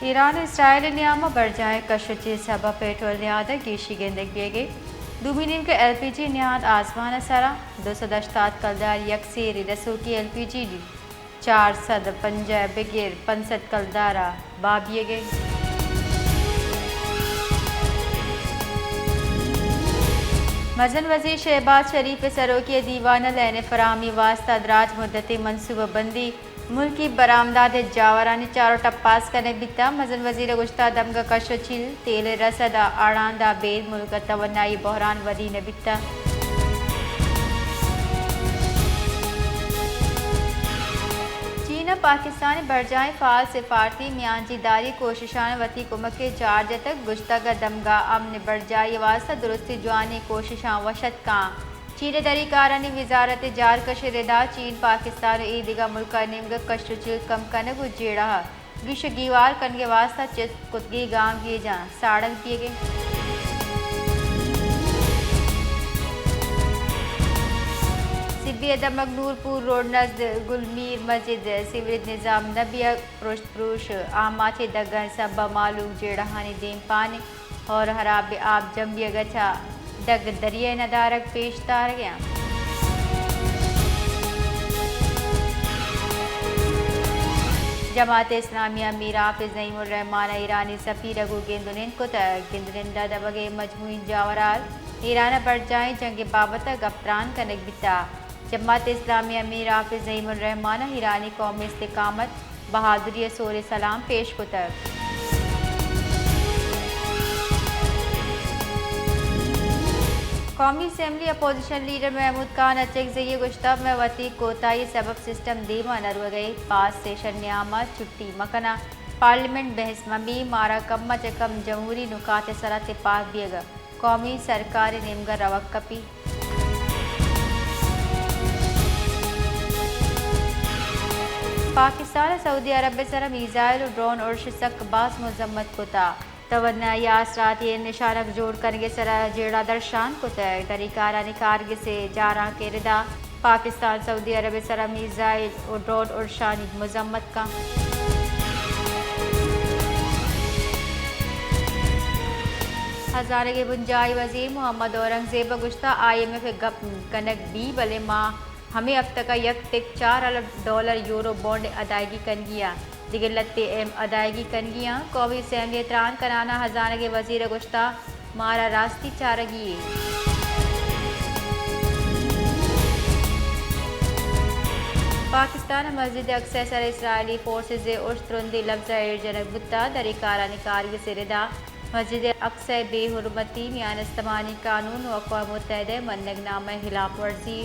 Iran Israel नियामा बरजाए कशुची सबा petrol नियादा गीशी गेंदगे दुमिनिन के LPG नियाद आसमान सरा 280 कलदार यकसी रसू की एलपीजी डी 400 पंजाब बेगिर 65 कलदारा बाबिए गए मजन वजीर शहबाज शरीफ सरोकी दीवाना लेने फरामी वास्ता दराज मुद्दती मनसूबा बंदी मुल्की बरामदाद जावरानी चारों टप्पास करने बिता मजन वजीर गुश्ता दमगा कशचिल तेल रसदा आड़ांदा बेद मुल्क तवन्नाई बहरान वदी ने बिता चीना पाकिस्तान बरजाए फाल सिफारती मियांजी दारी कोशिशान वती कुमक के चार्ज तक गुश्तगा दमगा अमन बरजाई वास्ता दुरुस्ती जवानी कोशिशां वशत का चीन दरी कारनी वजारत जार कशरेदा चीन पाकिस्तान ईदिगा मुल्क निमग कशुचिल कम कनग जेड़ा गिश गीवार कनगे वास्ता चित कुतगी गांव ये जा साड़ंग किए गए सिबियदा मगनूरपुर रोड नजद गुलमीर मस्जिद सिवरेज निज़ाम नबिया प्रोश आमाचे दगन सब मालूम जेड़हानी देम पानी और हराब आब जम्बिया गचा दग दरिया नदारक पेश तार गया जमात इस्लामिया मीर हाफिज नईमुर रहमान ईरानी सफ़ीर अगू गेंदुनिन को गेंदुनिंदा दबगे मजमूई जावराल ईरान बरजाए जंग बाबत गफ्तान कनक बिता जमात इस्लामिया मीर हाफिज नईमुर रहमान ईरानी कौमी इस्तिकामत बहादुरी सोर सलाम पेश को कौमी assembly opposition leader Mahmood Khan अचक जरिए गुश्ताब में वती कोताही सबब सिस्टम दीमा नरव गई पास सेशन नियामा छुट्टी मकना पार्लियामेंट बहस ममी मारा कम चकम जमहूरी नुकात सरात पाक दिएगा कौमी सरकार निमगर रवक्कपी पाकिस्तान सऊदी अरब सर मिसाइल ड्रोन और शिसक बास मजम्मत कोता तवन्ना यासरात ये निशानक जोड़ करके सरा जेड़ा दर्शान को तय तरीकारानी कारगिल से जारा के रिदा पाकिस्तान सऊदी अरब सरा मिसाइल और ड्रोन और शानी मजम्मत का हज़ारे के बुंजाई वजीर मोहम्मद औरंगजेब गुश्ता IMF गप कनक बी बले माँ हमें अब तक $4 अरब यूरो बॉन्ड अदायगी कन गया दिगर लत्ते अदायगी कन गया कौमी असम्बली एतरान कराना हज़ारे के वजीर गुश्ता मारा रास्ती चारगी पाकिस्तान मस्जिद अक्सर सर इसराइली फोर्सेज उर्तुंदी लफ्ज़ जनक बुत्ता दरिकारा निकारग से रिदा मस्जिद अक्सर बेहुरमती मियान इस्तेमाली कानून व अक़वाम मुत्तहिदा मन्नगनामा खिलाफ वर्जी